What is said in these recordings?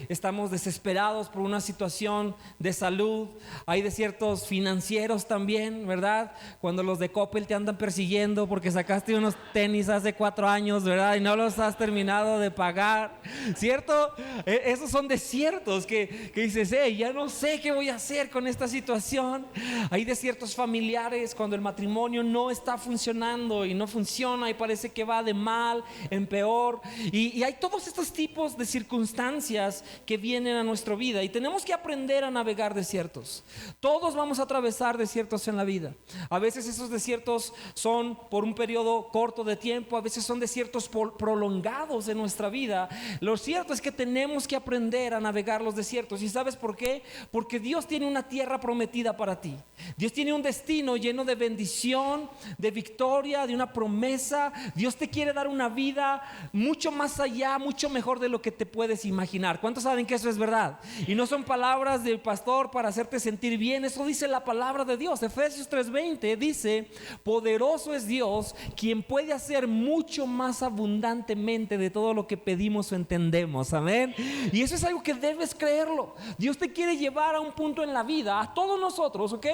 estamos desesperados por una situación de salud. Hay desiertos financieros también, ¿verdad? Cuando los de Coppel te andan persiguiendo porque sacaste unos tenis hace 4 años, ¿verdad? Y no los has terminado de pagar, ¿cierto? Esos son desiertos que dices, ya no sé qué voy a hacer con esta situación. Hay desiertos familiares cuando el matrimonio no está funcionando y no funciona y parece que va de mal en peor. Y hay todos estos tipos de circunstancias que vienen a nuestra vida y tenemos que aprender a navegar desiertos. Todos vamos a atravesar desiertos en la vida. A veces esos desiertos son por un periodo corto de tiempo, a veces son desiertos prolongados en nuestra vida. Lo cierto es que tenemos que aprender a navegar los desiertos. ¿Y sabes por qué? Porque Dios tiene una tierra prometida para ti. Dios tiene un destino lleno de bendición, de victoria, de una promesa. Dios te quiere dar una vida mucho más allá, mucho mejor de lo que te puedes imaginar. ¿Cuántos saben que eso es verdad? Y no son palabras del pastor para hacerte sentir bien. Eso dice la palabra de Dios. Efesios 3:20 dice: poderoso es Dios, quien puede hacer mucho más abundantemente de todo lo que pedimos o entendemos. Amén. Y eso es algo que debes creerlo. Dios te quiere llevar a un punto en la vida, a todos nosotros, ¿ok?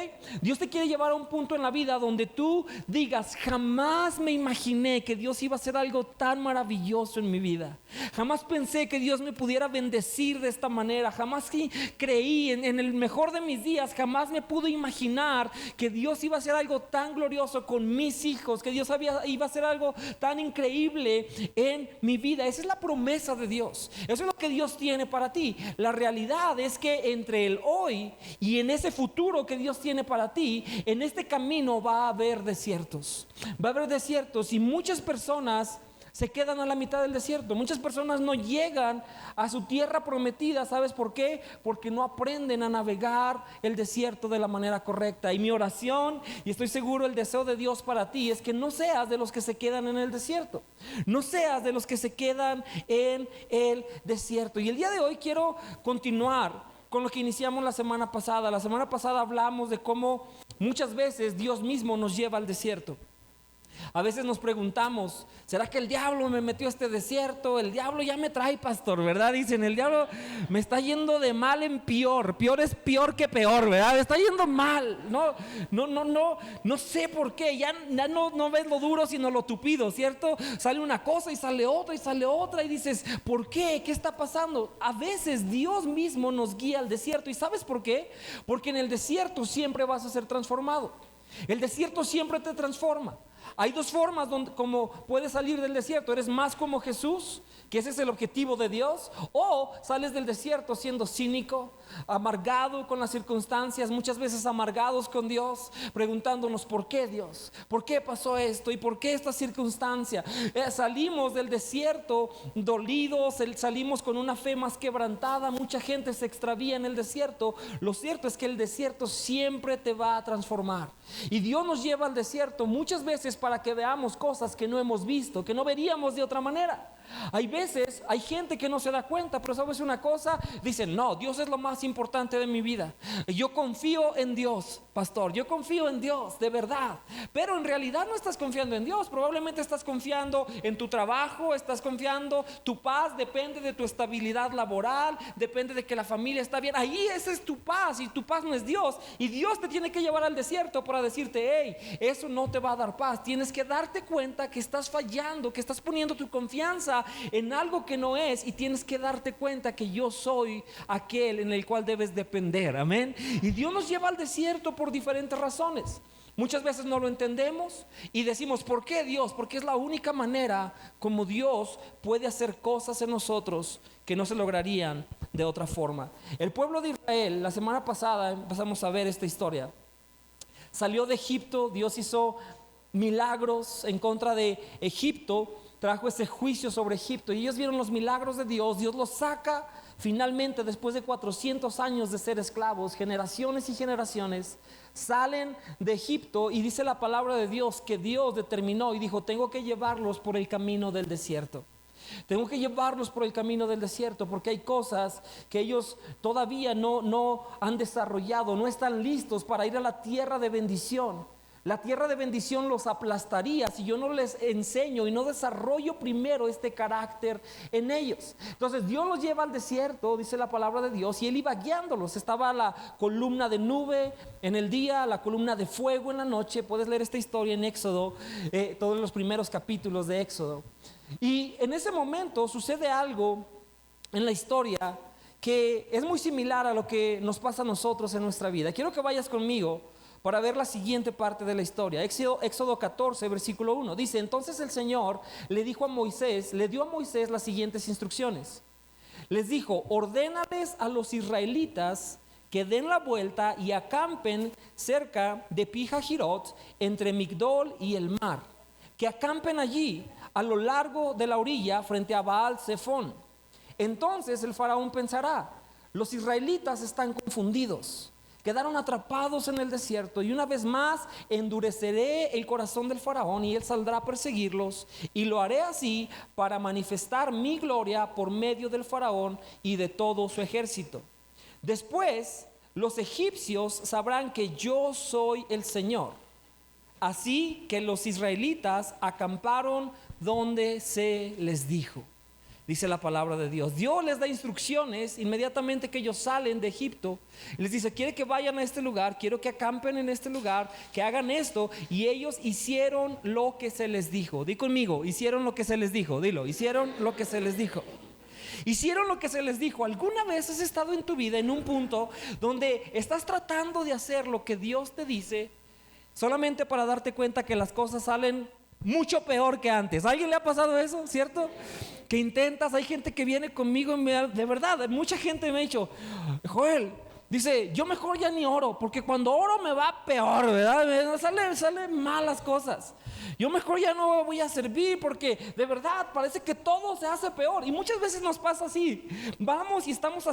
Dios te quiere llevar a un punto en la vida donde tú digas: jamás me imaginé que Dios iba a hacer algo tan maravilloso en mi vida. Jamás pensé que Dios me pudiera bendecir de esta manera. Jamás creí en el mejor de mis días. Jamás me pude imaginar que Dios iba a hacer algo tan glorioso con mis hijos, que Dios iba a hacer algo tan increíble en mi vida. Esa es la promesa de Dios. Eso es lo que Dios tiene para ti. La realidad es que entre el hoy y en ese futuro que Dios tiene para ti, en este camino va a haber desiertos. Va a haber desiertos y muchas personas se quedan a la mitad del desierto. Muchas personas no llegan a su tierra prometida. ¿Sabes por qué? Porque no aprenden a navegar el desierto de la manera correcta. Y mi oración, y estoy seguro el deseo de Dios para ti, es que no seas de los que se quedan en el desierto. No seas de los que se quedan en el desierto. Y el día de hoy quiero continuar con lo que iniciamos la semana pasada. La semana pasada hablamos de cómo muchas veces Dios mismo nos lleva al desierto. A veces nos preguntamos: ¿será que el diablo me metió a este desierto? El diablo ya me trae, pastor, ¿verdad? Dicen, el diablo me está yendo de mal en peor. Peor es peor que peor, ¿verdad? Me está yendo mal. No sé por qué. Ya no ves lo duro sino lo tupido, ¿cierto? Sale una cosa y sale otra y dices: ¿por qué? ¿Qué está pasando? A veces Dios mismo nos guía al desierto. ¿Y sabes por qué? Porque en el desierto siempre vas a ser transformado. El desierto siempre te transforma. Hay dos formas como puedes salir del desierto. Eres más como Jesús, que ese es el objetivo de Dios, o sales del desierto siendo cínico, amargado con las circunstancias, muchas veces amargados con Dios, preguntándonos: ¿por qué, Dios? ¿Por qué pasó esto? ¿Y por qué esta circunstancia? Salimos del desierto dolidos, salimos con una fe más quebrantada. Mucha gente se extravía en el desierto. Lo cierto es que el desierto siempre te va a transformar. Y Dios nos lleva al desierto muchas veces para que veamos cosas que no hemos visto, que no veríamos de otra manera. Hay veces, hay gente que no se da cuenta, pero ¿sabes una cosa? Dicen: no, Dios es lo más importante de mi vida. Yo confío en Dios, pastor, yo confío en Dios, de verdad. Pero en realidad no estás confiando en Dios. Probablemente estás confiando en tu trabajo, estás confiando, tu paz depende de tu estabilidad laboral, depende de que la familia está bien. Ahí esa es tu paz, y tu paz no es Dios. Y Dios te tiene que llevar al desierto para decirte: hey, eso no te va a dar paz. Tienes que darte cuenta que estás fallando, que estás poniendo tu confianza en algo que no es, y tienes que darte cuenta que yo soy aquel en el cual debes depender. Amén. Y Dios nos lleva al desierto por diferentes razones. Muchas veces no lo entendemos y decimos: ¿por qué, Dios? Porque es la única manera como Dios puede hacer cosas en nosotros que no se lograrían de otra forma. El pueblo de Israel, la semana pasada empezamos a ver esta historia. Salió de Egipto, Dios hizo milagros en contra de Egipto, trajo ese juicio sobre Egipto, y ellos vieron los milagros de Dios. Dios los saca finalmente después de 400 años de ser esclavos. Generaciones y generaciones salen de Egipto, y dice la palabra de Dios que Dios determinó y dijo: tengo que llevarlos por el camino del desierto. Tengo que llevarlos por el camino del desierto, porque hay cosas que ellos todavía no han desarrollado, no están listos para ir a la tierra de bendición. La tierra de bendición los aplastaría si yo no les enseño y no desarrollo primero este carácter en ellos. Entonces Dios los lleva al desierto, dice la palabra de Dios, y Él iba guiándolos. Estaba la columna de nube en el día, la columna de fuego en la noche. Puedes leer esta historia en Éxodo, todos los primeros capítulos de Éxodo. Y en ese momento sucede algo en la historia que es muy similar a lo que nos pasa a nosotros en nuestra vida. Quiero que vayas conmigo para ver la siguiente parte de la historia. Éxodo 14, versículo 1. Dice: entonces el Señor le dio a Moisés las siguientes instrucciones. Les dijo: ordénales a los israelitas que den la vuelta y acampen cerca de Pi-Hahirot, entre Migdol y el mar. Que acampen allí a lo largo de la orilla frente a Baal-Zephón. Entonces el faraón pensará: los israelitas están confundidos, quedaron atrapados en el desierto, y una vez más endureceré el corazón del faraón y él saldrá a perseguirlos, y lo haré así para manifestar mi gloria por medio del faraón y de todo su ejército. Después los egipcios sabrán que yo soy el Señor. Así que los israelitas acamparon donde se les dijo. Dice la palabra de Dios. Dios les da instrucciones inmediatamente que ellos salen de Egipto. Les dice: quiere que vayan a este lugar, quiero que acampen en este lugar, que hagan esto. Y ellos hicieron lo que se les dijo. Di conmigo: hicieron lo que se les dijo. Dilo: hicieron lo que se les dijo. Hicieron lo que se les dijo. ¿Alguna vez has estado en tu vida en un punto donde estás tratando de hacer lo que Dios te dice, solamente para darte cuenta que las cosas salen mucho peor que antes? ¿A alguien le ha pasado eso, cierto? Que intentas, hay gente que viene conmigo y de verdad, mucha gente me ha dicho: Joel, dice, yo mejor ya ni oro, porque cuando oro me va peor, ¿verdad? Salen malas cosas. Yo mejor ya no voy a servir, porque de verdad parece que todo se hace peor. Y muchas veces nos pasa así. Vamos y estamos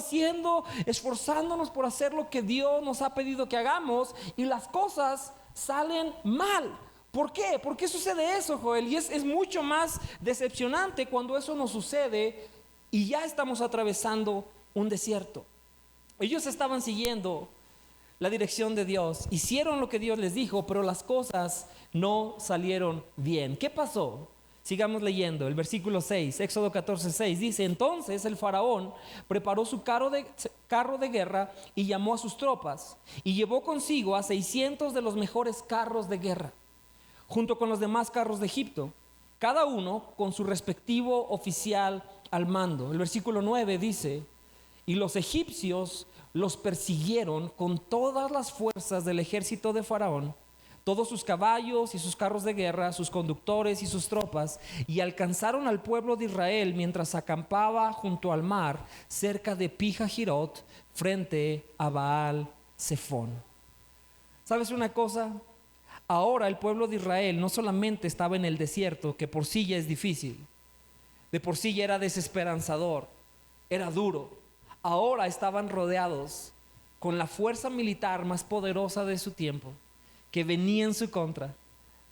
esforzándonos por hacer lo que Dios nos ha pedido que hagamos, y las cosas salen mal. ¿Por qué? ¿Por qué sucede eso, Joel? Y es mucho más decepcionante cuando eso nos sucede y ya estamos atravesando un desierto. Ellos estaban siguiendo la dirección de Dios, hicieron lo que Dios les dijo, pero las cosas no salieron bien. ¿Qué pasó? Sigamos leyendo, el versículo 6, Éxodo 14, 6 dice: entonces el faraón preparó su carro de guerra y llamó a sus tropas, y llevó consigo a 600 de los mejores carros de guerra, junto con los demás carros de Egipto, cada uno con su respectivo oficial al mando. El versículo 9 dice: y los egipcios los persiguieron con todas las fuerzas del ejército de Faraón, todos sus caballos y sus carros de guerra, sus conductores y sus tropas, y alcanzaron al pueblo de Israel mientras acampaba junto al mar, cerca de Pi-Hahirot, frente a Baal-Zephón. ¿Sabes una cosa? Ahora el pueblo de Israel no solamente estaba en el desierto, que por sí ya es difícil, de por sí ya era desesperanzador, era duro. Ahora estaban rodeados con la fuerza militar más poderosa de su tiempo, que venía en su contra.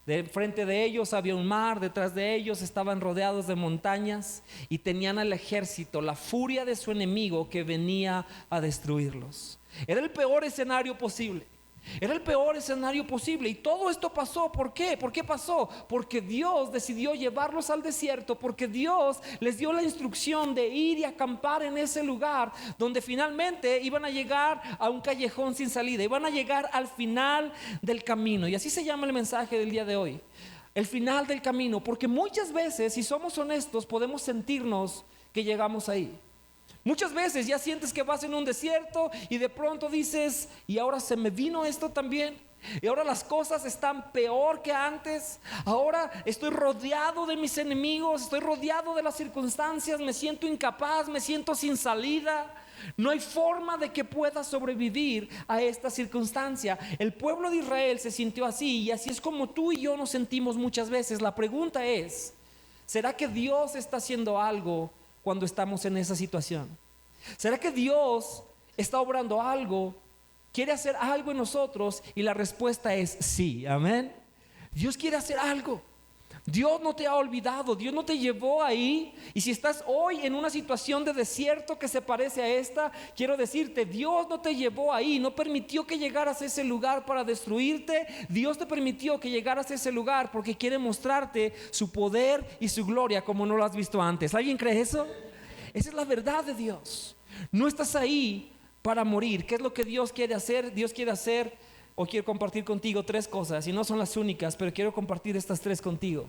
De frente de ellos había un mar, detrás de ellos estaban rodeados de montañas, y tenían al ejército, la furia de su enemigo, que venía a destruirlos. Era el peor escenario posible. Era el peor escenario posible. Y todo esto pasó, ¿por qué? ¿Por qué pasó? Porque Dios decidió llevarlos al desierto, porque Dios les dio la instrucción de ir y acampar en ese lugar, donde finalmente iban a llegar a un callejón sin salida, iban a llegar al final del camino. Y así se llama el mensaje del día de hoy: el final del camino. Porque muchas veces, si somos honestos, podemos sentirnos que llegamos ahí. Muchas veces ya sientes que vas en un desierto y de pronto dices: y ahora se me vino esto también, y ahora las cosas están peor que antes, ahora estoy rodeado de mis enemigos, estoy rodeado de las circunstancias, me siento incapaz, me siento sin salida, no hay forma de que pueda sobrevivir a esta circunstancia. El pueblo de Israel se sintió así, y así es como tú y yo nos sentimos muchas veces. La pregunta es: ¿será que Dios está haciendo algo cuando estamos en esa situación? ¿Será que Dios está obrando algo? ¿Quiere hacer algo en nosotros? Y la respuesta es sí, amén. Dios quiere hacer algo. Dios no te ha olvidado, Dios no te llevó ahí. Y si estás hoy en una situación de desierto que se parece a esta, quiero decirte, Dios no te llevó ahí, no permitió que llegaras a ese lugar para destruirte. Dios te permitió que llegaras a ese lugar porque quiere mostrarte su poder y su gloria como no lo has visto antes. ¿Alguien cree eso? Esa es la verdad de Dios. No estás ahí para morir. ¿Qué es lo que Dios quiere hacer? Dios quiere hacer, o quiero compartir contigo 3 cosas, y no son las únicas, pero quiero compartir estas 3 contigo.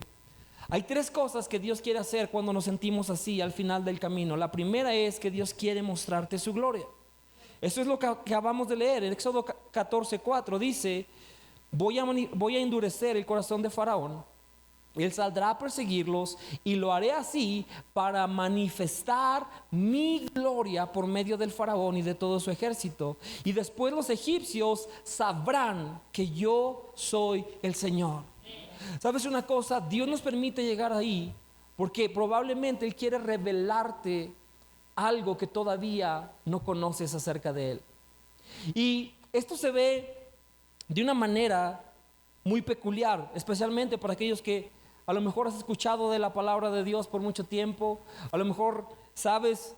Hay 3 cosas que Dios quiere hacer cuando nos sentimos así al final del camino. La primera es que Dios quiere mostrarte su gloria. Eso es lo que acabamos de leer. En Éxodo 14:4 dice: voy a endurecer el corazón de Faraón. Él saldrá a perseguirlos y lo haré así para manifestar mi gloria por medio del faraón y de todo su ejército. Y después los egipcios sabrán que yo soy el Señor. ¿Sabes una cosa? Dios nos permite llegar ahí porque probablemente Él quiere revelarte algo que todavía no conoces acerca de Él. Y esto se ve de una manera muy peculiar, especialmente para aquellos que a lo mejor has escuchado de la palabra de Dios por mucho tiempo. A lo mejor sabes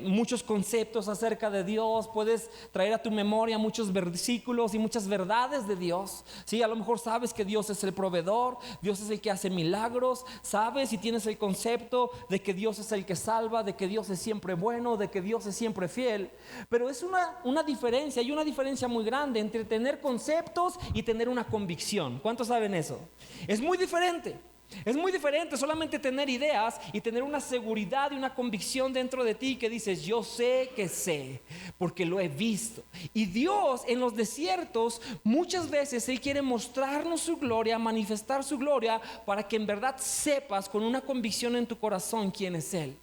muchos conceptos acerca de Dios. Puedes traer a tu memoria muchos versículos y muchas verdades de Dios. Sí, a lo mejor sabes que Dios es el proveedor, Dios es el que hace milagros. Sabes y tienes el concepto de que Dios es el que salva, de que Dios es siempre bueno, de que Dios es siempre fiel. Pero es una diferencia, hay una diferencia muy grande entre tener conceptos y tener una convicción. ¿Cuántos saben eso? Es muy diferente. Es muy diferente solamente tener ideas y tener una seguridad y una convicción dentro de ti que dices: yo sé que sé, porque lo he visto. Y Dios en los desiertos muchas veces Él quiere mostrarnos su gloria, manifestar su gloria, para que en verdad sepas con una convicción en tu corazón quién es Él.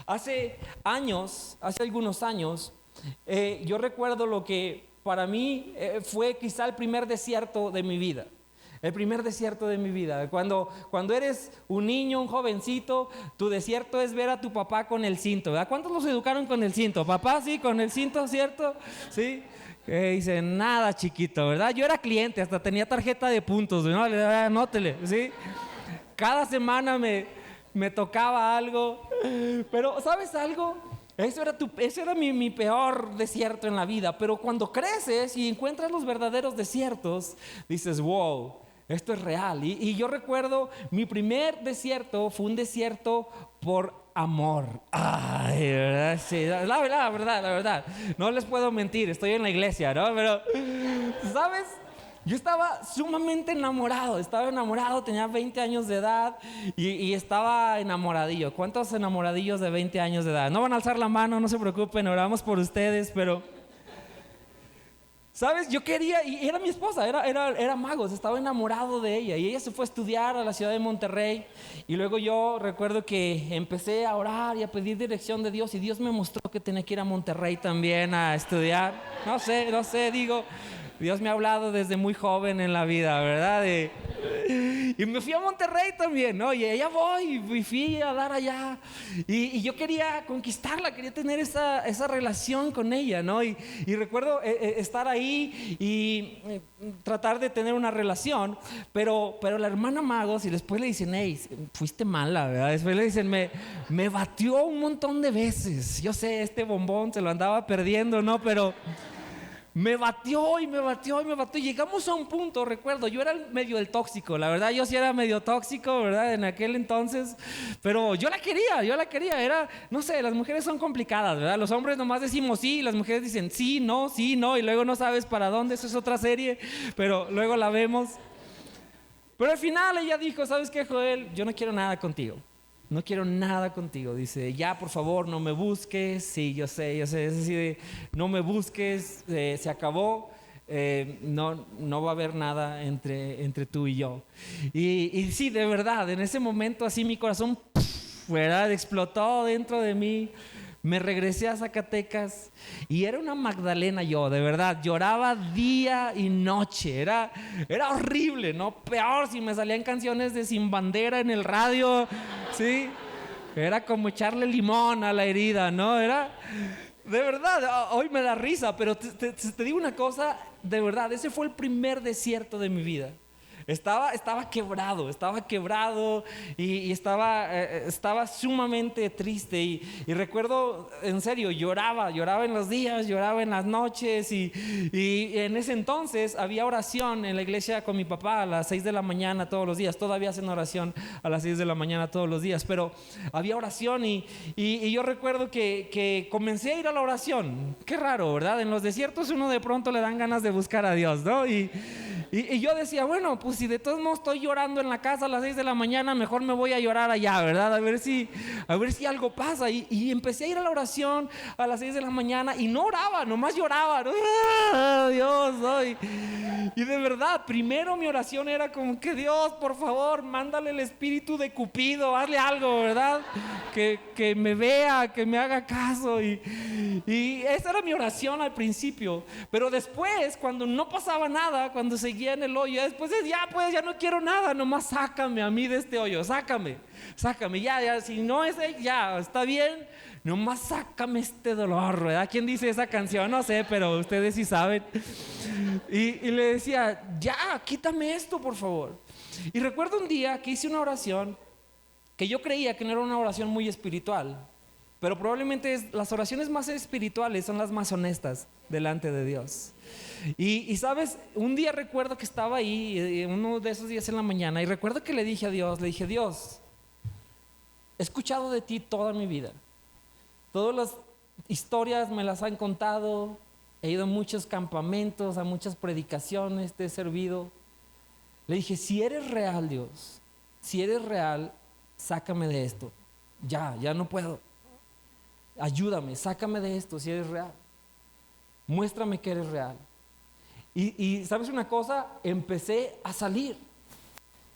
Hace algunos años, yo recuerdo lo que para mí fue quizá el primer desierto de mi vida. El primer desierto de mi vida. Cuando eres un niño, un jovencito, tu desierto es ver a tu papá con el cinto, ¿verdad? ¿Cuántos los educaron con el cinto? Papá, sí, con el cinto, ¿cierto? Sí. Dice, nada, chiquito, ¿verdad? Yo era cliente, hasta tenía tarjeta de puntos, ¿no? Anótele, ¿sí? Cada semana me tocaba algo. Pero, ¿sabes algo? Eso era mi peor desierto en la vida. Pero cuando creces y encuentras los verdaderos desiertos, dices, wow, esto es real. Y yo recuerdo, mi primer desierto fue un desierto por amor. Ay, ¿verdad? Sí, la verdad. No les puedo mentir, estoy en la iglesia, ¿no? Pero, ¿sabes? Yo estaba sumamente enamorado, tenía 20 años de edad y estaba enamoradillo. ¿Cuántos enamoradillos de 20 años de edad? No van a alzar la mano, no se preocupen, oramos por ustedes, pero... ¿Sabes? Yo quería, y era mi esposa, era Magos, estaba enamorado de ella. Y ella se fue a estudiar a la ciudad de Monterrey. Y luego yo recuerdo que empecé a orar y a pedir dirección de Dios. Y Dios me mostró que tenía que ir a Monterrey también a estudiar. No sé, digo... Dios me ha hablado desde muy joven en la vida, ¿verdad? Y me fui a Monterrey también, ¿no? Y allá voy, y fui a dar allá. Y yo quería conquistarla, quería tener esa relación con ella, ¿no? Y recuerdo estar ahí y tratar de tener una relación, pero la hermana Magos, y después le dicen, hey, fuiste mala, ¿verdad? Después le dicen, me batió un montón de veces. Yo sé, este bombón se lo andaba perdiendo, ¿no? Pero... me batió y me batió. Llegamos a un punto, recuerdo, yo era medio el tóxico, la verdad, yo sí era medio tóxico, ¿verdad? En aquel entonces, pero yo la quería, era, no sé, las mujeres son complicadas, ¿verdad? Los hombres nomás decimos sí, las mujeres dicen sí, no, y luego no sabes para dónde, eso es otra serie, pero luego la vemos. Pero al final ella dijo, ¿sabes qué, Joel? Yo no quiero nada contigo. No quiero nada contigo. Dice, ya por favor no me busques. Sí, yo sé, es así de, no me busques, se acabó, no va a haber nada entre tú y yo. Y sí, de verdad, en ese momento así mi corazón, ¿verdad? Explotó dentro de mí. Me regresé a Zacatecas y era una Magdalena yo, de verdad, lloraba día y noche, era horrible, ¿no? Peor si me salían canciones de Sin Bandera en el radio, ¿sí? Era como echarle limón a la herida, ¿no? Era, de verdad, hoy me da risa, pero te digo una cosa, de verdad, ese fue el primer desierto de mi vida. estaba quebrado y estaba sumamente triste. Y recuerdo, en serio, lloraba en los días, lloraba en las noches. Y en ese entonces había oración en la iglesia con mi papá a las 6 de la mañana todos los días. Todavía hacen oración a las 6 de la mañana todos los días, pero había oración y yo recuerdo que comencé a ir a la oración. Qué raro, ¿verdad? En los desiertos uno de pronto le dan ganas de buscar a Dios, ¿no? Y yo decía, bueno, pues si de todos modos estoy llorando en la casa a las 6 de la mañana, mejor me voy a llorar allá, ¿verdad? A ver si algo pasa. Y empecé a ir a la oración a las 6 de la mañana y no oraba, nomás lloraba, ¿no? ¡Ah, Dios! ¿No? Y de verdad, primero mi oración era como que Dios, por favor, mándale el espíritu de Cupido, hazle algo, ¿verdad? Que me vea, que me haga caso. Y esa era mi oración al principio. Pero después, cuando no pasaba nada, cuando seguía en el hoyo, después ya no quiero nada, nomás sácame a mí de este hoyo, sácame, ya, si no es ya, está bien, nomás sácame este dolor, ¿verdad? ¿Quién dice esa canción? No sé, pero ustedes sí saben. Y le decía, ya, quítame esto, por favor. Y recuerdo un día que hice una oración que yo creía que no era una oración muy espiritual, pero probablemente las oraciones más espirituales son las más honestas delante de Dios. Y sabes, un día recuerdo que estaba ahí, uno de esos días en la mañana, y recuerdo que le dije a Dios, Dios, he escuchado de ti toda mi vida. Todas las historias me las han contado, he ido a muchos campamentos, a muchas predicaciones, te he servido. Le dije, si eres real, Dios, si eres real, sácame de esto. Ya no puedo. Ayúdame, sácame de esto si eres real. Muéstrame que eres real. Y ¿sabes una cosa? Empecé a salir.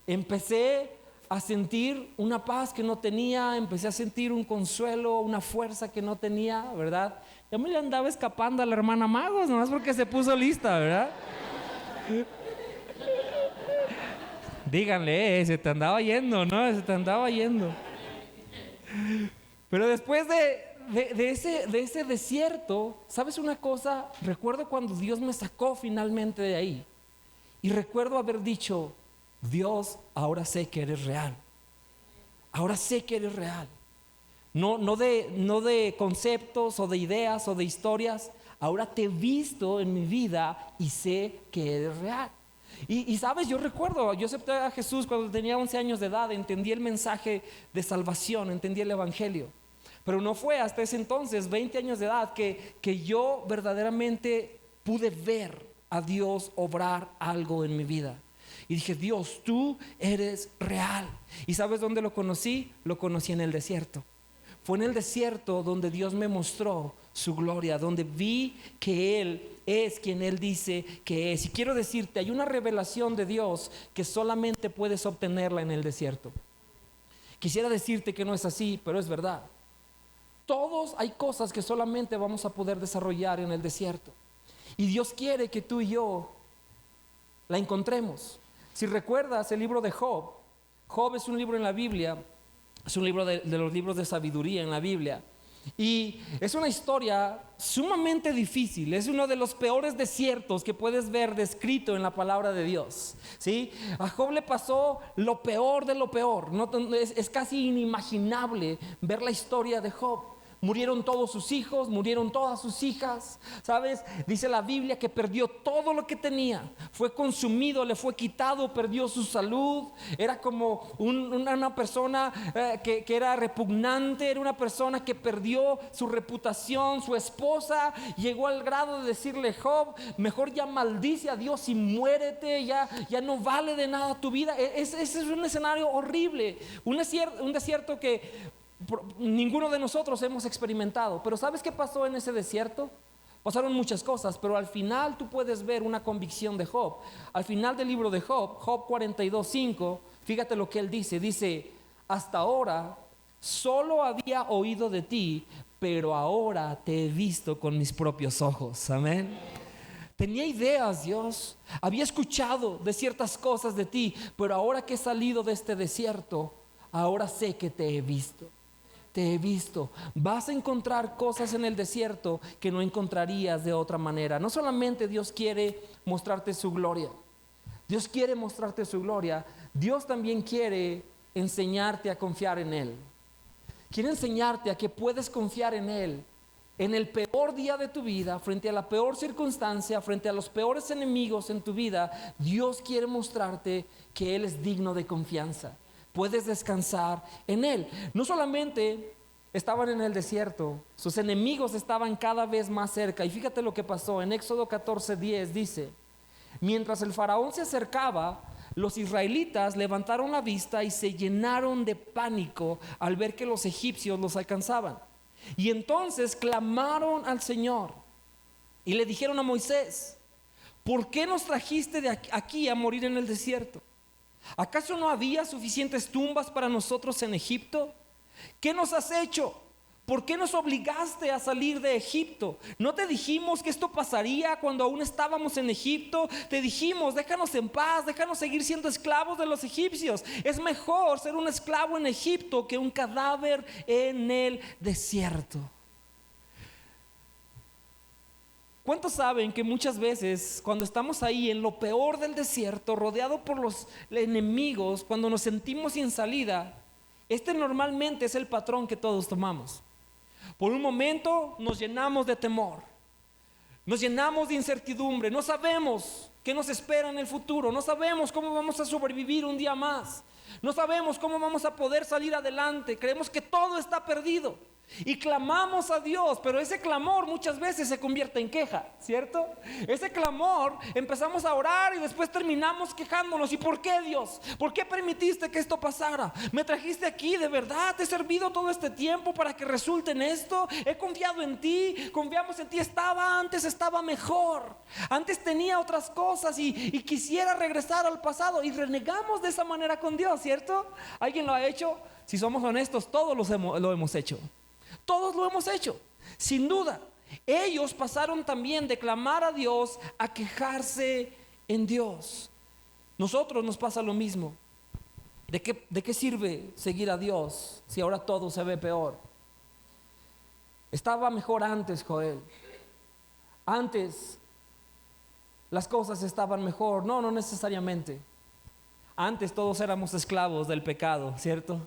Empecé a sentir una paz que no tenía, empecé a sentir un consuelo, una fuerza que no tenía, ¿verdad? Ya me le andaba escapando a la hermana Magos, nomás porque se puso lista, ¿verdad? Díganle, se te andaba yendo, ¿no? Se te andaba yendo. Pero después de ese desierto, ¿sabes una cosa? Recuerdo cuando Dios me sacó finalmente de ahí. Y recuerdo haber dicho, Dios, ahora sé que eres real. Ahora sé que eres real. No de conceptos o de ideas o de historias. Ahora te he visto en mi vida y sé que eres real. Y sabes, yo recuerdo, yo acepté a Jesús cuando tenía 11 años de edad, entendí el mensaje de salvación, entendí el evangelio. Pero no fue hasta ese entonces, 20 años de edad, que yo verdaderamente pude ver a Dios obrar algo en mi vida. Y dije, Dios, tú eres real. ¿Y sabes dónde lo conocí? Lo conocí en el desierto. Fue en el desierto donde Dios me mostró su gloria, donde vi que Él es quien Él dice que es. Y quiero decirte, hay una revelación de Dios que solamente puedes obtenerla en el desierto. Quisiera decirte que no es así, pero es verdad. Todos hay cosas que solamente vamos a poder desarrollar en el desierto. Y Dios quiere que tú y yo la encontremos. Si recuerdas el libro de Job, Job es un libro en la Biblia, es un libro de los libros de sabiduría en la Biblia. Y es una historia sumamente difícil, es uno de los peores desiertos que puedes ver descrito en la palabra de Dios, ¿sí? A Job le pasó lo peor de lo peor, es casi inimaginable ver la historia de Job. Murieron todos sus hijos, murieron todas sus hijas, ¿sabes? Dice la Biblia que perdió todo lo que tenía, fue consumido, le fue quitado, perdió su salud. Era como una persona que era repugnante, era una persona que perdió su reputación. Su esposa llegó al grado de decirle, Job, mejor ya maldice a Dios y muérete, ya no vale de nada tu vida. Ese es un escenario horrible, un desierto que ninguno de nosotros hemos experimentado. Pero ¿sabes qué pasó en ese desierto? Pasaron muchas cosas, pero al final tú puedes ver una convicción de Job. Al final del libro de Job, Job 42:5, fíjate lo que él dice, hasta ahora solo había oído de ti, pero ahora te he visto con mis propios ojos. Amén. Tenía ideas, Dios, había escuchado de ciertas cosas de ti, pero ahora que he salido de este desierto, ahora sé que te he visto. Te he visto. Vas a encontrar cosas en el desierto que no encontrarías de otra manera. No solamente Dios quiere mostrarte su gloria, Dios quiere mostrarte su gloria. Dios también quiere enseñarte a confiar en Él. Quiere enseñarte a que puedes confiar en Él en el peor día de tu vida, frente a la peor circunstancia, frente a los peores enemigos en tu vida. Dios quiere mostrarte que Él es digno de confianza. Puedes descansar en Él. No solamente estaban en el desierto, sus enemigos estaban cada vez más cerca. Y fíjate lo que pasó en Éxodo 14:10, dice: mientras el faraón se acercaba, los israelitas levantaron la vista y se llenaron de pánico al ver que los egipcios los alcanzaban. Y entonces clamaron al Señor y le dijeron a Moisés: ¿por qué nos trajiste de aquí a morir en el desierto? ¿Acaso no había suficientes tumbas para nosotros en Egipto? ¿Qué nos has hecho? ¿Por qué nos obligaste a salir de Egipto? ¿No te dijimos que esto pasaría cuando aún estábamos en Egipto? Te dijimos: déjanos en paz, déjanos seguir siendo esclavos de los egipcios. Es mejor ser un esclavo en Egipto que un cadáver en el desierto. ¿Cuántos saben que muchas veces cuando estamos ahí en lo peor del desierto, rodeado por los enemigos, cuando nos sentimos sin salida, este normalmente es el patrón que todos tomamos? Por un momento nos llenamos de temor, nos llenamos de incertidumbre, no sabemos qué nos espera en el futuro, no sabemos cómo vamos a sobrevivir un día más, no sabemos cómo vamos a poder salir adelante, creemos que todo está perdido y clamamos a Dios, pero ese clamor muchas veces se convierte en queja, ¿cierto? Ese clamor empezamos a orar y después terminamos quejándonos. ¿Y por qué, Dios? ¿Por qué permitiste que esto pasara? ¿Me trajiste aquí de verdad? ¿Te he servido todo este tiempo para que resulte en esto? He confiado en ti, confiamos en ti. Antes estaba mejor, antes tenía otras cosas y quisiera regresar al pasado, y renegamos de esa manera con Dios, ¿cierto? ¿Alguien lo ha hecho? Si somos honestos, todos lo hemos hecho. Todos lo hemos hecho, sin duda. Ellos pasaron también de clamar a Dios a quejarse en Dios. Nosotros nos pasa lo mismo. ¿De qué sirve seguir a Dios si ahora todo se ve peor? Estaba mejor antes, Joel. Antes las cosas estaban mejor. No necesariamente. Antes todos éramos esclavos del pecado, ¿cierto?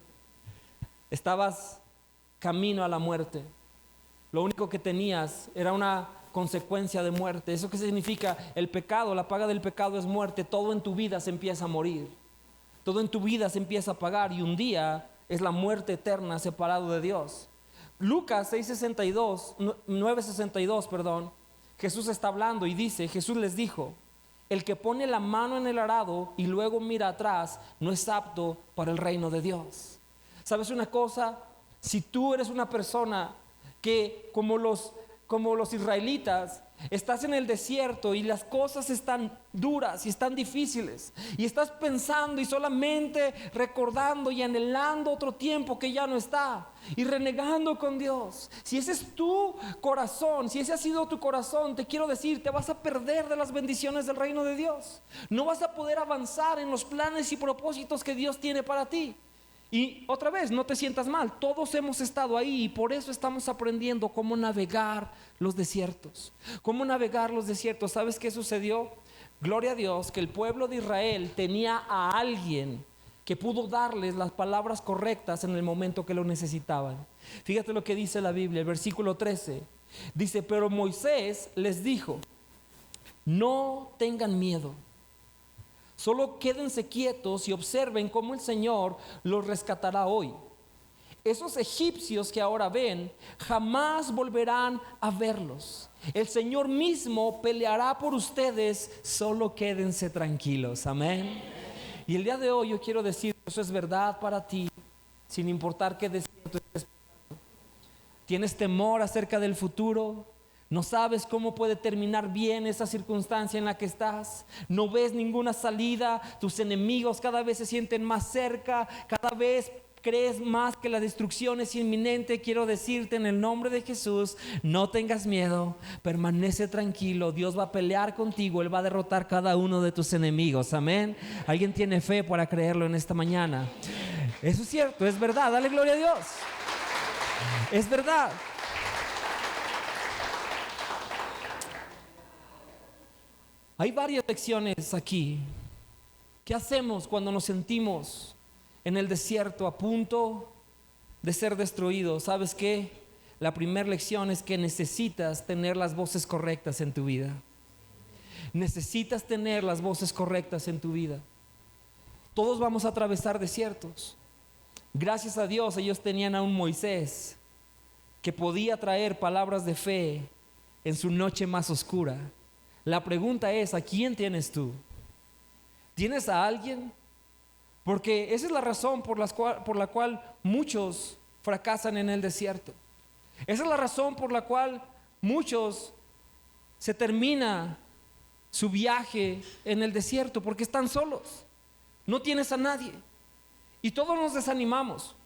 Estabas camino a la muerte. Lo único que tenías era una consecuencia de muerte. ¿Eso qué significa? El pecado, la paga del pecado es muerte. Todo en tu vida se empieza a morir. Todo en tu vida se empieza a apagar, y un día es la muerte eterna separado de Dios. Lucas 9:62, Jesús está hablando y dice: Jesús les dijo: el que pone la mano en el arado y luego mira atrás no es apto para el reino de Dios. ¿Sabes una cosa? Si tú eres una persona que, como los israelitas, estás en el desierto y las cosas están duras y están difíciles, y estás pensando y solamente recordando y anhelando otro tiempo que ya no está, y renegando con Dios, si ese es tu corazón, si ese ha sido tu corazón, te quiero decir: te vas a perder de las bendiciones del reino de Dios. No vas a poder avanzar en los planes y propósitos que Dios tiene para ti. Y otra vez, no te sientas mal, todos hemos estado ahí, y por eso estamos aprendiendo cómo navegar los desiertos. ¿Cómo navegar los desiertos? ¿Sabes qué sucedió? Gloria a Dios que el pueblo de Israel tenía a alguien que pudo darles las palabras correctas en el momento que lo necesitaban. Fíjate lo que dice la Biblia, el versículo 13. Dice: pero Moisés les dijo: no tengan miedo. Solo quédense quietos y observen cómo el Señor los rescatará hoy. Esos egipcios que ahora ven, jamás volverán a verlos. El Señor mismo peleará por ustedes, solo quédense tranquilos. Amén. Y el día de hoy yo quiero decir: eso es verdad para ti, sin importar qué desierto estés pasando. ¿Tienes temor acerca del futuro? ¿No sabes cómo puede terminar bien esa circunstancia en la que estás? ¿No ves ninguna salida? Tus enemigos cada vez se sienten más cerca, cada vez crees más que la destrucción es inminente. Quiero decirte en el nombre de Jesús: no tengas miedo, permanece tranquilo. Dios va a pelear contigo, Él va a derrotar cada uno de tus enemigos. Amén. ¿Alguien tiene fe para creerlo en esta mañana? Eso es cierto, es verdad. Dale gloria a Dios. Es verdad. Hay varias lecciones aquí ¿Qué hacemos cuando nos sentimos en el desierto a punto de ser destruidos? ¿Sabes qué? La primera lección es que necesitas tener las voces correctas en tu vida. Necesitas tener las voces correctas en tu vida. Todos vamos a atravesar desiertos. Gracias a Dios ellos tenían a un Moisés que podía traer palabras de fe en su noche más oscura. La pregunta es, ¿a quién tienes tú? ¿Tienes a alguien? Porque esa es la razón por la cual muchos fracasan en el desierto. Esa es la razón por la cual muchos se termina su viaje en el desierto, porque están solos. No tienes a nadie. Y todos nos desanimamos.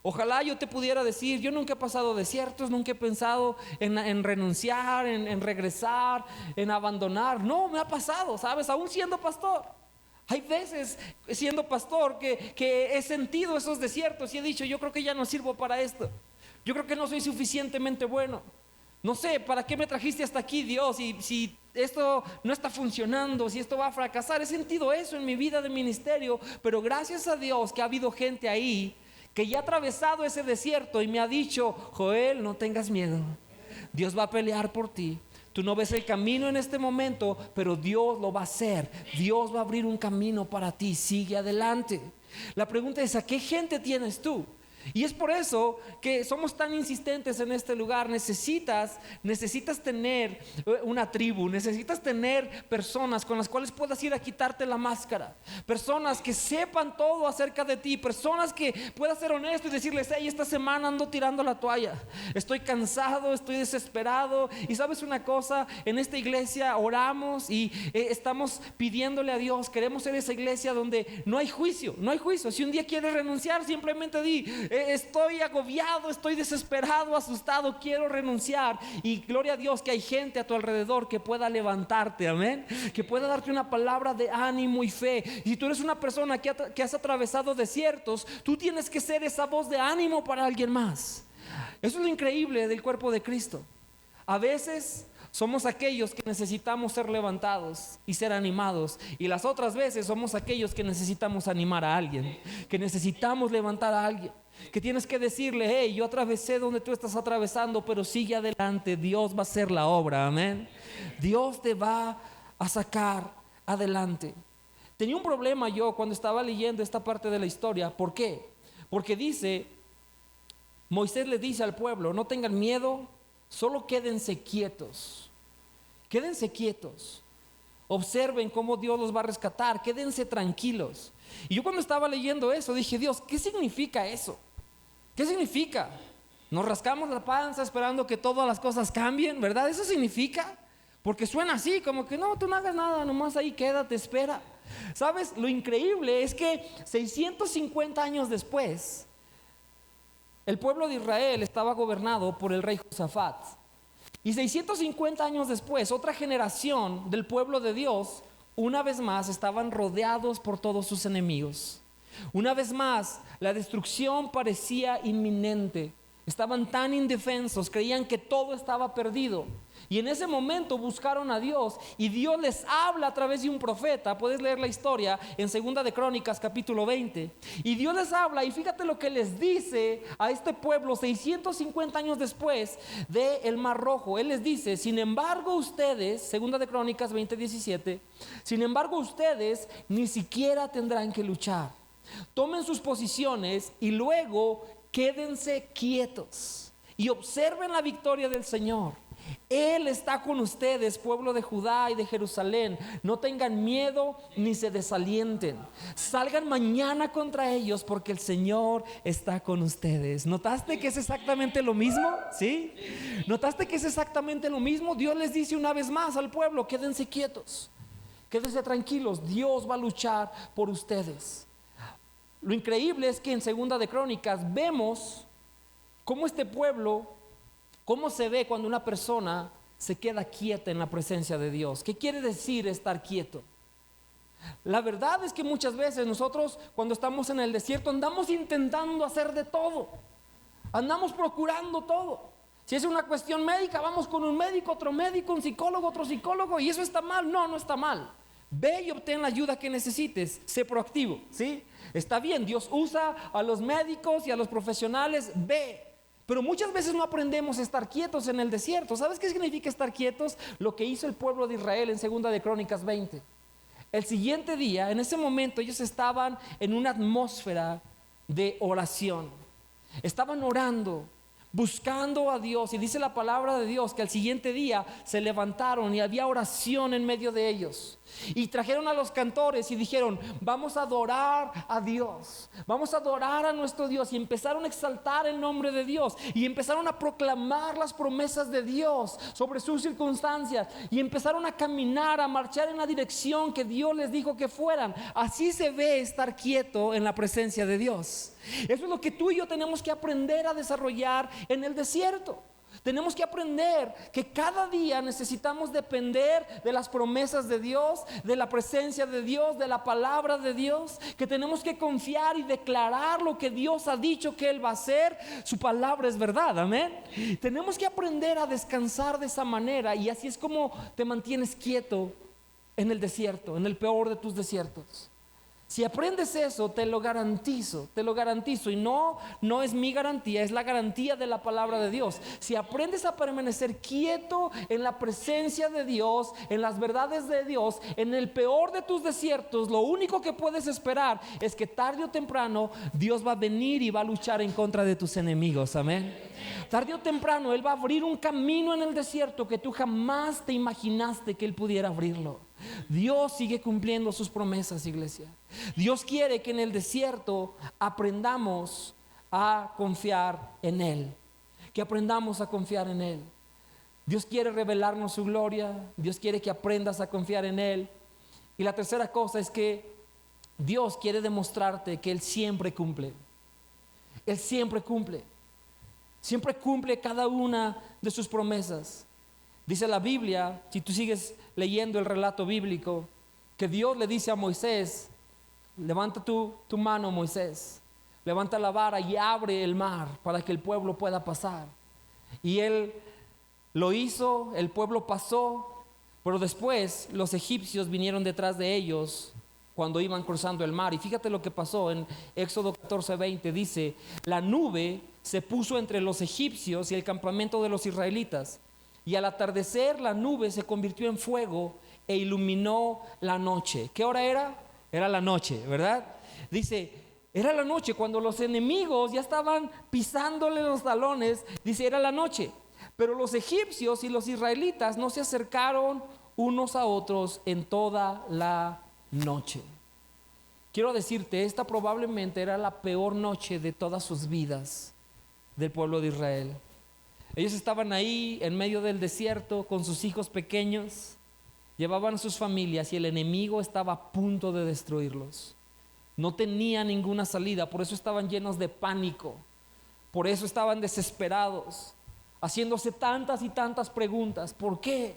Ojalá yo te pudiera decir, yo nunca he pasado desiertos, nunca he pensado en renunciar, en regresar, en abandonar. No, me ha pasado, ¿sabes? Aún siendo pastor. Hay veces siendo pastor que he sentido esos desiertos y he dicho, yo creo que ya no sirvo para esto. Yo creo que no soy suficientemente bueno. No sé, ¿para qué me trajiste hasta aquí, Dios? Y si esto no está funcionando, si esto va a fracasar. He sentido eso en mi vida de ministerio, pero gracias a Dios que ha habido gente ahí que ya ha atravesado ese desierto y me ha dicho, Joel, no tengas miedo. Dios va a pelear por ti. Tú no ves el camino en este momento, pero Dios lo va a hacer. Dios va a abrir un camino para ti. Sigue adelante. La pregunta es, ¿a qué gente tienes tú? Y es por eso que somos tan insistentes en este lugar. Necesitas tener una tribu, necesitas tener personas con las cuales puedas ir a quitarte la máscara, personas que sepan todo acerca de ti, personas que puedas ser honesto y decirles, hey, esta semana ando tirando la toalla, estoy cansado, estoy desesperado. Y sabes una cosa, en esta iglesia oramos y estamos pidiéndole a Dios, queremos ser esa iglesia donde no hay juicio. Si un día quieres renunciar, simplemente di, estoy agobiado, estoy desesperado, asustado, quiero renunciar. Y gloria a Dios que hay gente a tu alrededor que pueda levantarte, amén, que pueda darte una palabra de ánimo y fe. Y si tú eres una persona que has atravesado desiertos, tú tienes que ser esa voz de ánimo para alguien más. Eso es lo increíble del cuerpo de Cristo. A veces somos aquellos que necesitamos ser levantados y ser animados, y las otras veces somos aquellos que necesitamos animar a alguien, que necesitamos levantar a alguien, que tienes que decirle, hey, yo atravesé donde tú estás atravesando, pero sigue adelante, Dios va a hacer la obra, amén. Dios te va a sacar adelante. Tenía un problema yo cuando estaba leyendo esta parte de la historia. ¿Por qué? Porque dice, Moisés le dice al pueblo, no tengan miedo, solo quédense quietos. Quédense quietos. Observen cómo Dios los va a rescatar. Quédense tranquilos. Y yo cuando estaba leyendo eso dije, Dios, ¿qué significa eso? ¿Qué significa? Nos rascamos la panza esperando que todas las cosas cambien, ¿verdad? ¿Eso significa? Porque suena así, como que no, tú no hagas nada, nomás ahí quédate, espera. ¿Sabes? Lo increíble es que 650 años después, el pueblo de Israel estaba gobernado por el rey Josafat. Y 650 años después, otra generación del pueblo de Dios, una vez más, estaban rodeados por todos sus enemigos. Una vez más, la destrucción parecía inminente. Estaban tan indefensos, creían que todo estaba perdido. Y en ese momento buscaron a Dios y Dios les habla a través de un profeta. Puedes leer la historia en 2 de Crónicas capítulo 20. Y Dios les habla y fíjate lo que les dice a este pueblo 650 años después del Mar Rojo. Él les dice, sin embargo ustedes, 2 de Crónicas 20:17, sin embargo ustedes ni siquiera tendrán que luchar. Tomen sus posiciones y luego quédense quietos y observen la victoria del Señor. Él está con ustedes, pueblo de Judá y de Jerusalén. No tengan miedo ni se desalienten. Salgan mañana contra ellos porque el Señor está con ustedes. ¿Notaste que es exactamente lo mismo? ¿Sí? ¿Notaste que es exactamente lo mismo? Dios les dice una vez más al pueblo, quédense quietos, quédense tranquilos, Dios va a luchar por ustedes. Lo increíble es que en 2 de Crónicas vemos cómo este pueblo, cómo se ve cuando una persona se queda quieta en la presencia de Dios. ¿Qué quiere decir estar quieto? La verdad es que muchas veces nosotros cuando estamos en el desierto andamos intentando hacer de todo. Andamos procurando todo. Si es una cuestión médica, vamos con un médico, otro médico, un psicólogo, otro psicólogo, y eso está mal. No, no está mal. Ve y obtén la ayuda que necesites. Sé proactivo, ¿sí? Está bien, Dios usa a los médicos y a los profesionales. Ve. Pero muchas veces no aprendemos a estar quietos en el desierto. ¿Sabes qué significa estar quietos? Lo que hizo el pueblo de Israel en 2 de Crónicas 20. El siguiente día, en ese momento, ellos estaban en una atmósfera de oración. Estaban orando, buscando a Dios. Y dice la palabra de Dios que al siguiente día se levantaron y había oración en medio de ellos. Y trajeron a los cantores y dijeron: vamos a adorar a Dios, vamos a adorar a nuestro Dios. Y empezaron a exaltar el nombre de Dios, y empezaron a proclamar las promesas de Dios sobre sus circunstancias, y empezaron a caminar, a marchar en la dirección que Dios les dijo que fueran. Así se ve estar quieto en la presencia de Dios. Eso es lo que tú y yo tenemos que aprender a desarrollar en el desierto. Tenemos que aprender que cada día necesitamos depender de las promesas de Dios, de la presencia de Dios, de la palabra de Dios, que tenemos que confiar y declarar lo que Dios ha dicho que Él va a hacer. Su palabra es verdad, amén. Tenemos que aprender a descansar de esa manera, y así es como te mantienes quieto en el desierto, en el peor de tus desiertos. Si aprendes eso, te lo garantizo, y no es mi garantía, es la garantía de la palabra de Dios. Si aprendes a permanecer quieto en la presencia de Dios, en las verdades de Dios, en el peor de tus desiertos, lo único que puedes esperar es que tarde o temprano Dios va a venir y va a luchar en contra de tus enemigos, amén. Tarde o temprano Él va a abrir un camino en el desierto que tú jamás te imaginaste que Él pudiera abrirlo. Dios sigue cumpliendo sus promesas, iglesia. Dios quiere que en el desierto aprendamos a confiar en Él, que aprendamos a confiar en Él. Dios quiere revelarnos su gloria. Dios quiere que aprendas a confiar en Él. Y la tercera cosa es que Dios quiere demostrarte que Él siempre cumple. Él siempre cumple. Siempre cumple cada una de sus promesas. Dice la Biblia, si tú sigues leyendo el relato bíblico, que Dios le dice a Moisés: levanta tu mano, Moisés, levanta la vara y abre el mar para que el pueblo pueda pasar. Y él lo hizo, el pueblo pasó, pero después los egipcios vinieron detrás de ellos cuando iban cruzando el mar. Y fíjate lo que pasó en Éxodo 14:20, dice: la nube se puso entre los egipcios y el campamento de los israelitas. Y al atardecer la nube se convirtió en fuego e iluminó la noche. ¿Qué hora era? Era la noche, ¿verdad? Dice, era la noche cuando los enemigos ya estaban pisándole los talones. Dice, era la noche. Pero los egipcios y los israelitas no se acercaron unos a otros en toda la noche. Quiero decirte, esta probablemente era la peor noche de todas sus vidas del pueblo de Israel. Ellos estaban ahí en medio del desierto con sus hijos pequeños, llevaban a sus familias y el enemigo estaba a punto de destruirlos. No tenía ninguna salida, por eso estaban llenos de pánico, por eso estaban desesperados, haciéndose tantas y tantas preguntas. ¿Por qué?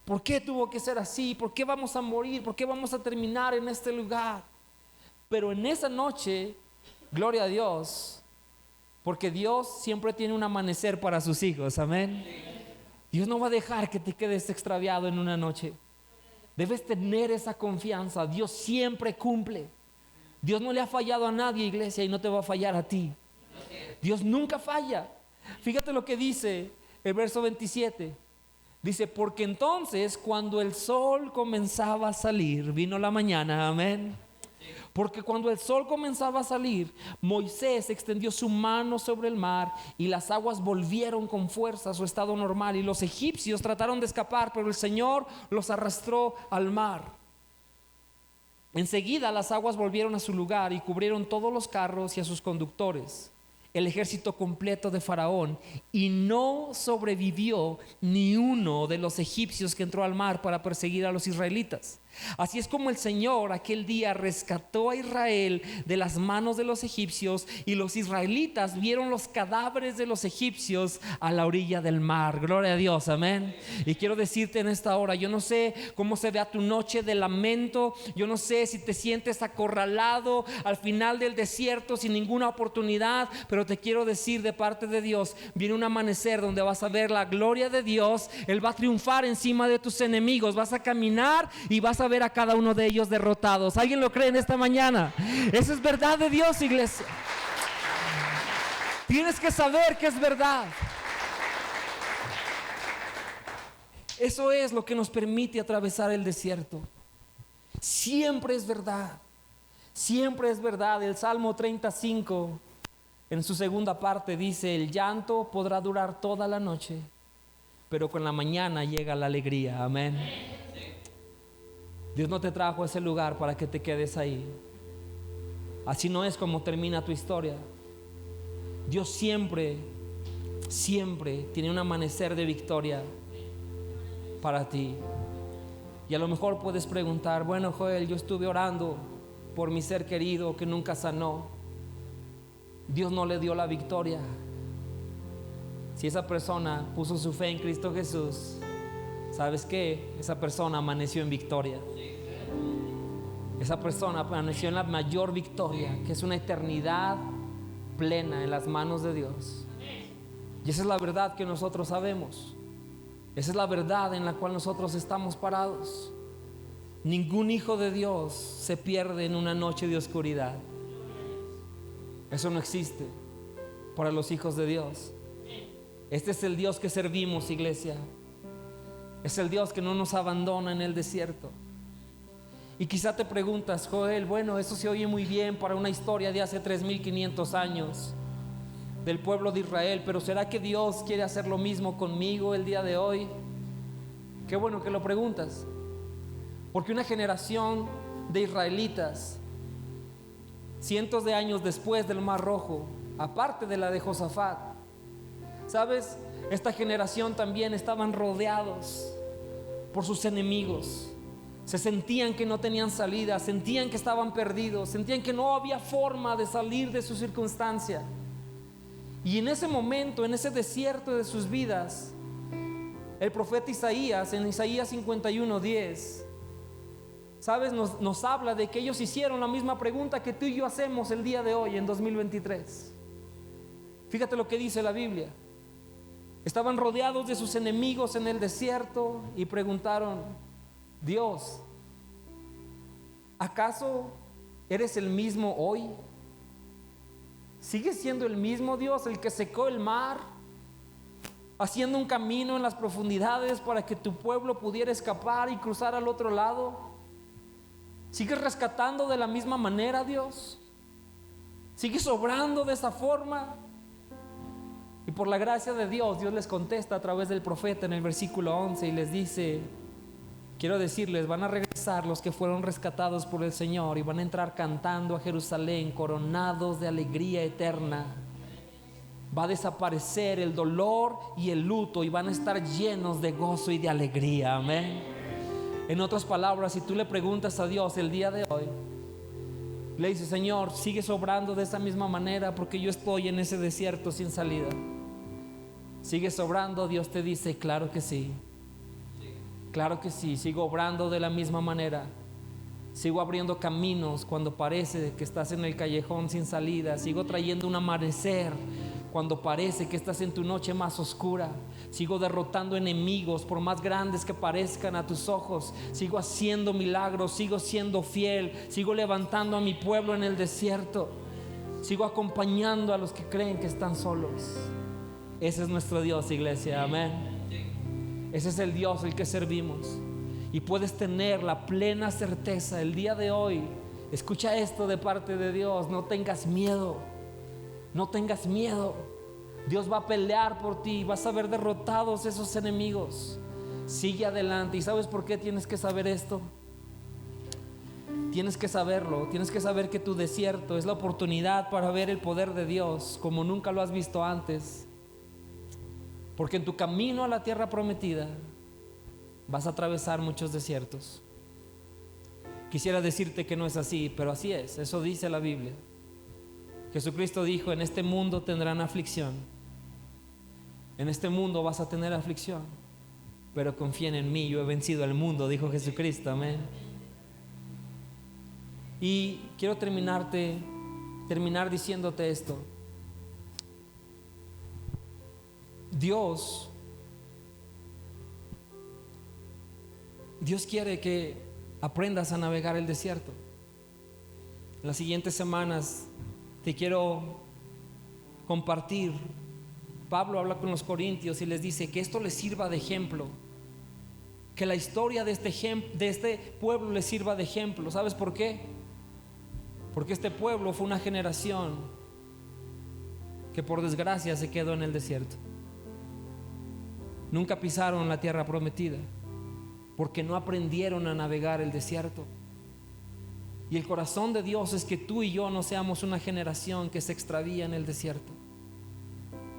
¿Por qué tuvo que ser así? ¿Por qué vamos a morir? ¿Por qué vamos a terminar en este lugar? Pero en esa noche, gloria a Dios, porque Dios siempre tiene un amanecer para sus hijos, amén. Dios no va a dejar que te quedes extraviado en una noche. Debes tener esa confianza. Dios siempre cumple. Dios no le ha fallado a nadie, iglesia, y no te va a fallar a ti. Dios nunca falla. Fíjate lo que dice el verso 27. Dice, porque entonces cuando el sol comenzaba a salir, vino la mañana, amén. Porque cuando el sol comenzaba a salir, Moisés extendió su mano sobre el mar y las aguas volvieron con fuerza a su estado normal. Y los egipcios trataron de escapar, pero el Señor los arrastró al mar. Enseguida las aguas volvieron a su lugar y cubrieron todos los carros y a sus conductores, el ejército completo de Faraón, y no sobrevivió ni uno de los egipcios que entró al mar para perseguir a los israelitas. Así es como el Señor aquel día rescató a Israel de las manos de los egipcios, y los israelitas vieron los cadáveres de los egipcios a la orilla del mar. Gloria a Dios, amén. Y quiero decirte en esta hora, yo no sé cómo se vea tu noche de lamento, yo no sé si te sientes acorralado al final del desierto sin ninguna oportunidad, pero Pero te quiero decir de parte de Dios, viene un amanecer donde vas a ver la gloria de Dios. Él va a triunfar encima de tus enemigos. Vas a caminar y vas a ver a cada uno de ellos derrotados. ¿Alguien lo cree en esta mañana? Eso es verdad de Dios, iglesia. Tienes que saber que es verdad. Eso es lo que nos permite atravesar el desierto. Siempre es verdad. Siempre es verdad. El Salmo 35, en su segunda parte, dice: el llanto podrá durar toda la noche, pero con la mañana llega la alegría. Amén. Dios no te trajo a ese lugar para que te quedes ahí. Así no es como termina tu historia. Dios siempre tiene un amanecer de victoria para ti. Y a lo mejor puedes preguntar: bueno, Joel, yo estuve orando por mi ser querido que nunca sanó. Dios no le dio la victoria. Si esa persona puso su fe en Cristo Jesús, ¿sabes qué? Esa persona amaneció en victoria. Esa persona amaneció en la mayor victoria, que es una eternidad plena en las manos de Dios. Y esa es la verdad que nosotros sabemos. Esa es la verdad en la cual nosotros estamos parados. Ningún hijo de Dios se pierde en una noche de oscuridad. Eso no existe para los hijos de Dios. Este es el Dios que servimos, iglesia. Es el Dios que no nos abandona en el desierto. Y quizá te preguntas: Joel, bueno, eso se oye muy bien para una historia de hace 3500 años del pueblo de Israel, pero ¿será que Dios quiere hacer lo mismo conmigo el día de hoy? Qué bueno que lo preguntas, porque una generación de israelitas, cientos de años después del Mar Rojo, aparte de la de Josafat, ¿sabes? Esta generación también estaban rodeados por sus enemigos. Se sentían que no tenían salida, sentían que estaban perdidos, sentían que no había forma de salir de su circunstancia. Y en ese momento, en ese desierto de sus vidas, el profeta Isaías, en Isaías 51:10, ¿sabes? Nos habla de que ellos hicieron la misma pregunta que tú y yo hacemos el día de hoy, en 2023. Fíjate lo que dice la Biblia. Estaban rodeados de sus enemigos en el desierto y preguntaron: Dios, ¿acaso eres el mismo hoy? ¿Sigues siendo el mismo Dios, el que secó el mar, haciendo un camino en las profundidades para que tu pueblo pudiera escapar y cruzar al otro lado? ¿Sigues rescatando de la misma manera, Dios? ¿Sigues obrando de esa forma? Y por la gracia de Dios, Dios les contesta a través del profeta en el versículo 11 y les dice: quiero decirles, van a regresar los que fueron rescatados por el Señor y van a entrar cantando a Jerusalén, coronados de alegría eterna. Va a desaparecer el dolor y el luto y van a estar llenos de gozo y de alegría. Amén. En otras palabras, si tú le preguntas a Dios el día de hoy, le dices: Señor, ¿sigues obrando de esa misma manera? Porque yo estoy en ese desierto sin salida. ¿Sigues obrando? Dios te dice: claro que sí. Claro que sí, sigo obrando de la misma manera. Sigo abriendo caminos cuando parece que estás en el callejón sin salida. Sigo trayendo un amanecer cuando parece que estás en tu noche más oscura. Sigo derrotando enemigos por más grandes que parezcan a tus ojos. Sigo haciendo milagros, sigo siendo fiel. Sigo levantando a mi pueblo en el desierto. Sigo acompañando a los que creen que están solos. Ese es nuestro Dios, iglesia. Amén. Ese es el Dios al que servimos. Y puedes tener la plena certeza el día de hoy. Escucha esto de parte de Dios: no tengas miedo. No tengas miedo. Dios va a pelear por ti. Vas a ver derrotados esos enemigos. Sigue adelante. ¿Y sabes por qué tienes que saber esto? Tienes que saberlo. Tienes que saber que tu desierto es la oportunidad para ver el poder de Dios como nunca lo has visto antes. Porque en tu camino a la tierra prometida vas a atravesar muchos desiertos. Quisiera decirte que no es así, pero así es. Eso dice la Biblia. Jesucristo dijo: en este mundo tendrán aflicción. En este mundo vas a tener aflicción, pero confíen en mí, yo he vencido al mundo, dijo Jesucristo. Amén. Y quiero terminar diciéndote esto. Dios quiere que aprendas a navegar el desierto. En las siguientes semanas te quiero compartir. Pablo habla con los corintios y les dice que esto les sirva de ejemplo, que la historia de este pueblo les sirva de ejemplo. ¿Sabes por qué? Porque este pueblo fue una generación que por desgracia se quedó en el desierto. Nunca pisaron la tierra prometida porque no aprendieron a navegar el desierto. Y el corazón de Dios es que tú y yo no seamos una generación que se extravía en el desierto.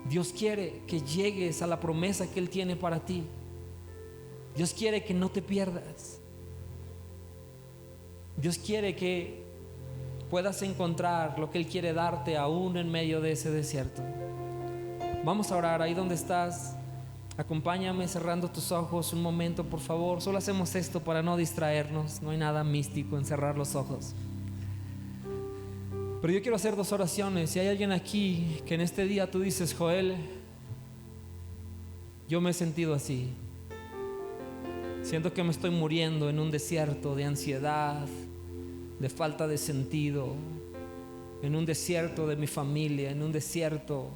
Dios quiere que llegues a la promesa que Él tiene para ti. Dios quiere que no te pierdas. Dios quiere que puedas encontrar lo que Él quiere darte aún en medio de ese desierto. Vamos a orar ahí donde estás. Acompáñame cerrando tus ojos un momento, por favor. Solo hacemos esto para no distraernos. No hay nada místico en cerrar los ojos. Pero yo quiero hacer 2 oraciones. Si hay alguien aquí que en este día tú dices: Joel, yo me he sentido así. Siento que me estoy muriendo en un desierto de ansiedad, de falta de sentido, en un desierto de mi familia, en un desierto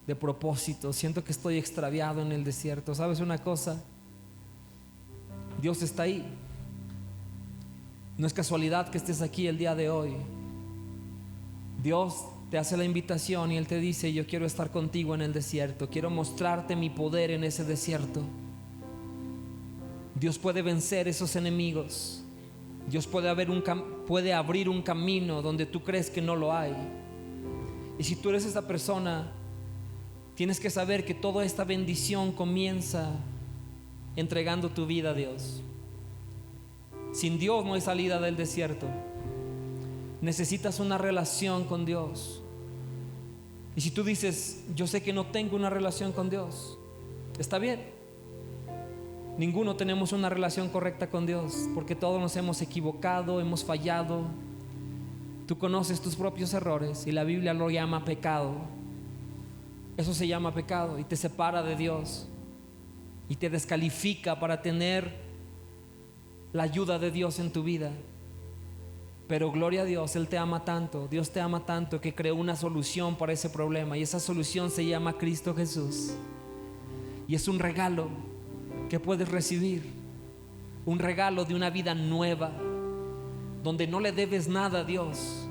de propósito. Siento que estoy extraviado en el desierto. ¿Sabes una cosa? Dios está ahí. No es casualidad que estés aquí el día de hoy. Dios te hace la invitación y Él te dice: yo quiero estar contigo en el desierto, quiero mostrarte mi poder en ese desierto. Dios puede vencer esos enemigos. Dios puede abrir un camino donde tú crees que no lo hay. Y si tú eres esa persona, tienes que saber que toda esta bendición comienza entregando tu vida a Dios. Sin Dios no hay salida del desierto. Necesitas una relación con Dios. Y si tú dices: yo sé que no tengo una relación con Dios, está bien. Ninguno tenemos una relación correcta con Dios, porque todos nos hemos equivocado, hemos fallado. Tú conoces tus propios errores y la Biblia lo llama pecado. Eso se llama pecado y te separa de Dios y te descalifica para tener la ayuda de Dios en tu vida. Pero gloria a Dios, Él te ama tanto, Dios te ama tanto que creó una solución para ese problema, y esa solución se llama Cristo Jesús. Y es un regalo que puedes recibir, un regalo de una vida nueva, donde no le debes nada a Dios.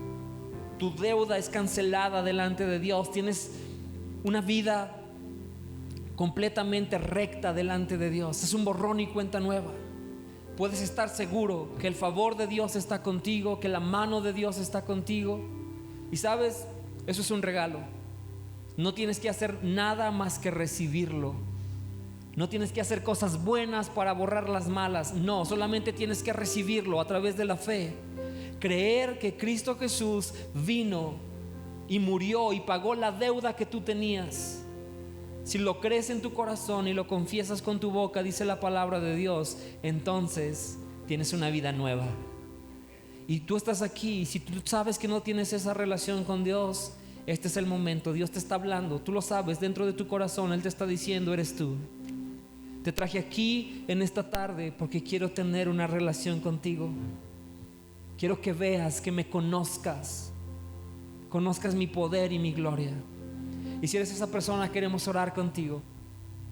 Tu deuda es cancelada delante de Dios. Tienes una vida completamente recta delante de Dios. Es un borrón y cuenta nueva. Puedes estar seguro que el favor de Dios está contigo, que la mano de Dios está contigo. Y sabes, eso es un regalo. No tienes que hacer nada más que recibirlo. No tienes que hacer cosas buenas para borrar las malas. No, solamente tienes que recibirlo a través de la fe. Creer que Cristo Jesús vino y murió y pagó la deuda que tú tenías. Si lo crees en tu corazón y lo confiesas con tu boca, dice la palabra de Dios, entonces tienes una vida nueva. Y tú estás aquí, y si tú sabes que no tienes esa relación con Dios, este es el momento. Dios te está hablando, tú lo sabes, dentro de tu corazón Él te está diciendo: eres tú. Te traje aquí en esta tarde porque quiero tener una relación contigo. Quiero que veas, que me conozcas mi poder y mi gloria. Y si eres esa persona, queremos orar contigo.